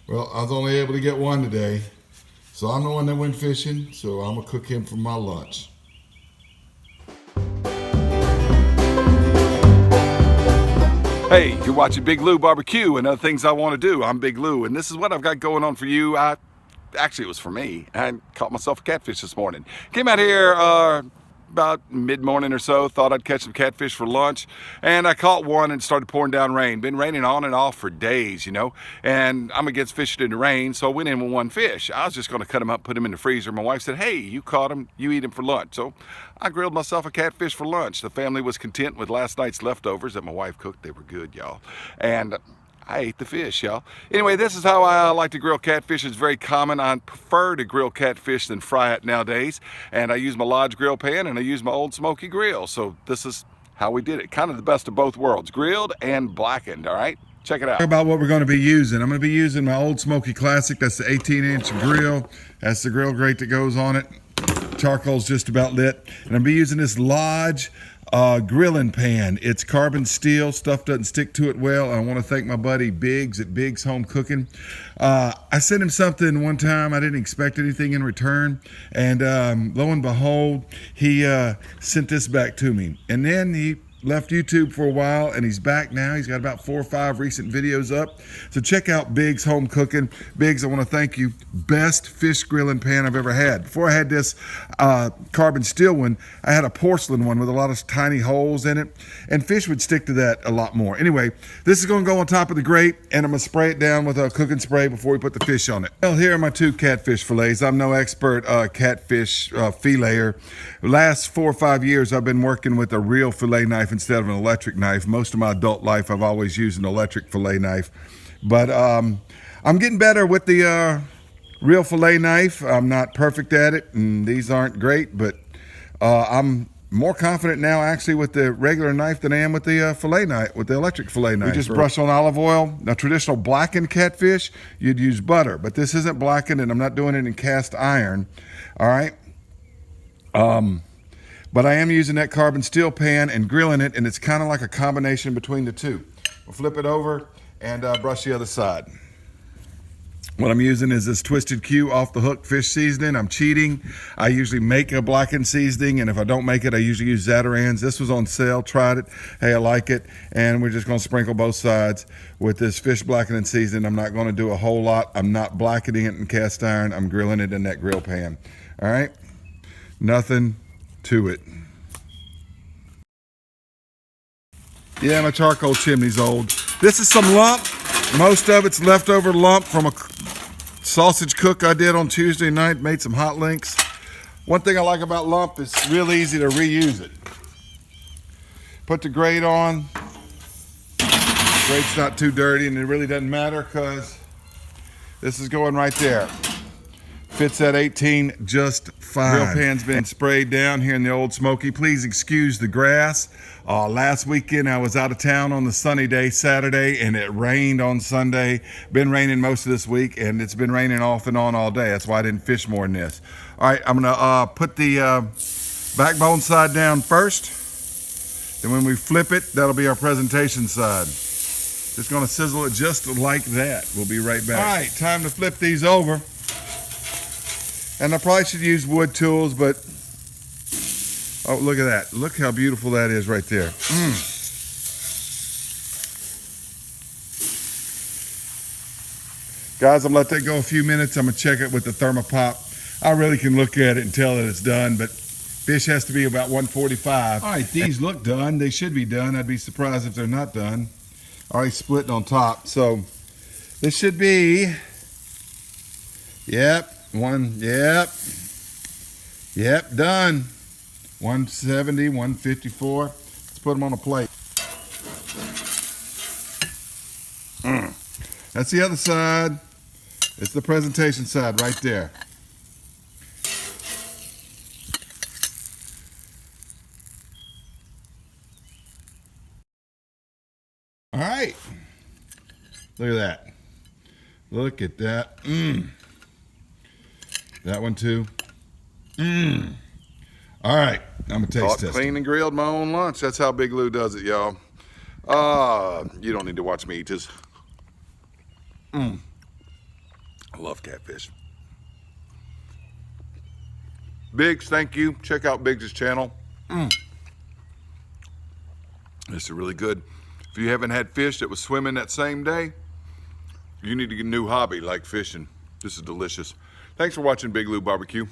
Well, I was only able to get one today, so I'm the one that went fishing, so I'm gonna cook him for my lunch. Hey, you're watching Big Lou Barbecue and other things I want to do. I'm Big Lou, and this is what I've got going on for you. Actually, it was for me. I caught myself a catfish this morning. Came out here about mid-morning or so, thought I'd catch some catfish for lunch, and I caught one and it started pouring down rain. Been raining on and off for days, you know, and I'm against fishing in the rain, so I went in with one fish. I was just going to cut him up, put him in the freezer. My wife said, hey, you caught him, you eat him for lunch. So I grilled myself a catfish for lunch. The family was content with last night's leftovers that my wife cooked. They were good, y'all. And I ate the fish, y'all. Anyway, this is how I like to grill catfish. It's very common. I prefer to grill catfish than fry it nowadays. And I use my Lodge grill pan and I use my old Smokey grill. So this is how we did it. Kind of the best of both worlds, grilled and blackened, all right? Check it out. Talk about what we're going to be using. I'm going to be using my old Smokey Classic. That's the 18-inch grill. That's the grill grate that goes on it. Charcoal's just about lit. And I'm going to be using this Lodge grilling pan. It's carbon steel. Stuff doesn't stick to it well. I want to thank my buddy Biggs at Biggs Home Cooking. I sent him something one time. I didn't expect anything in return, and lo and behold, he sent this back to me. And then he left YouTube for a while, and he's back now. He's got about 4 or 5 recent videos up. So check out Biggs Home Cooking. Biggs, I want to thank you. Best fish grilling pan I've ever had. Before I had this carbon steel one, I had a porcelain one with a lot of tiny holes in it, and fish would stick to that a lot more. Anyway, this is going to go on top of the grate, and I'm going to spray it down with a cooking spray before we put the fish on it. Well, here are my 2 catfish fillets. I'm no expert catfish filleter. Last 4 or 5 years, I've been working with a real fillet knife instead of an electric knife. Most of my adult life, I've always used an electric fillet knife. But I'm getting better with the real fillet knife. I'm not perfect at it, and these aren't great, but I'm more confident now actually with the regular knife than I am with the fillet knife, with the electric fillet knife. We just brush on olive oil. Now, traditional blackened catfish, you'd use butter, but this isn't blackened, and I'm not doing it in cast iron. All right. But I am using that carbon steel pan and grilling it, and it's kind of like a combination between the two. We'll flip it over and brush the other side. What I'm using is this Twisted Q off the hook fish seasoning. I'm cheating. I usually make a blackened seasoning, and if I don't make it, I usually use Zatarain's. This was on sale, tried it. Hey, I like it. And we're just gonna sprinkle both sides with this fish blackening seasoning. I'm not gonna do a whole lot. I'm not blackening it in cast iron. I'm grilling it in that grill pan. All right? Nothing to it. Yeah, my charcoal chimney's old. This is some lump. Most of it's leftover lump from a sausage cook I did on Tuesday night. Made some hot links. One thing I like about lump is it's real easy to reuse it. Put the grate on. The grate's not too dirty, and it really doesn't matter because this is going right there. Fits that 18 just fine. Grill pan's been sprayed down here in the old Smokey. Please excuse the grass. Last weekend I was out of town on the sunny day, Saturday, and it rained on Sunday. Been raining most of this week, and it's been raining off and on all day. That's why I didn't fish more than this. All right, I'm gonna put the backbone side down first. Then when we flip it, that'll be our presentation side. Just gonna sizzle it just like that. We'll be right back. All right, time to flip these over. And I probably should use wood tools, but oh, look at that. Look how beautiful that is right there. Guys, I'm gonna let that go a few minutes. I'm gonna check it with the thermopop. I really can look at it and tell that it's done, but fish has to be about 145. All right, these look done. They should be done. I'd be surprised if they're not done. Already splitting on top. So this should be, yep, done. 170, 154. Let's put them on a plate. That's the other side. It's the presentation side right there. All right. Look at that. Look at that. That one too. All right, I'm gonna taste test. Clean and grilled my own lunch. That's how Big Lou does it, y'all. You don't need to watch me eat this. I love catfish. Biggs, thank you. Check out Biggs' channel. This is really good. If you haven't had fish that was swimming that same day, you need to get a new hobby like fishing. This is delicious. Thanks for watching Big Lou Barbecue.